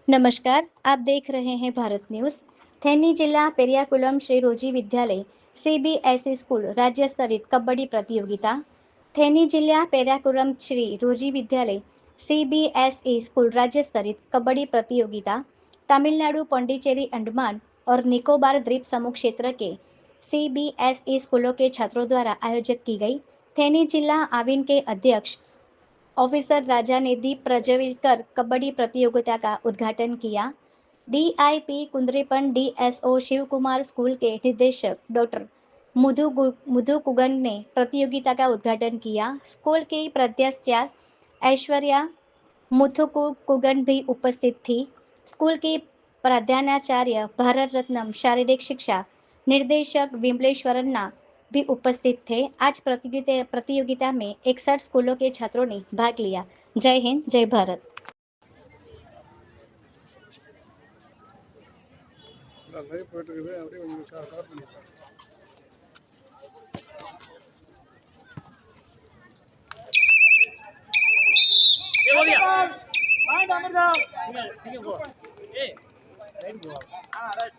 नमस्कार, आप देख रहे हैं भारत न्यूज़। थेनी जिला पेरियाकुलम श्री रोजी विद्यालय सीबीएसई स्कूल राज्य स्तरीय कबड्डी प्रतियोगिता। थेनी जिला पेरियाकुलम श्री रोजी विद्यालय सीबीएसई स्कूल राज्य स्तरीय कबड्डी प्रतियोगिता तमिलनाडु, पौंडीचेरी, अंडमान और निकोबार द्वीप समूह क्षेत्र के सीबीएसई स्कूलों के छात्रों द्वारा आयोजित की गई। थेनी जिला आविन के अध्यक्ष ऑफिसर राजा ने दीप प्रज्वलित कर कबड्डी प्रतियोगिता का उद्घाटन किया। डीआईपी कुंद्रीपन डीएसओ शिव कुमार, स्कूल के निदेशक डॉक्टर मुधु कुगन ने प्रतियोगिता का उद्घाटन किया। स्कूल की प्राध्यापक ऐश्वर्या कुगन भी उपस्थित थी। स्कूल की प्रधानाचार्य भारत रत्न शारीरिक शिक्षा निर्देशक विमलेश्वरन्ना भी उपस्थित थे। आज प्रतियोगिता में 61 स्कूलों के छात्रों ने भाग लिया। जय हिंद, जय Bharat. Hey, right, go. Ah, right.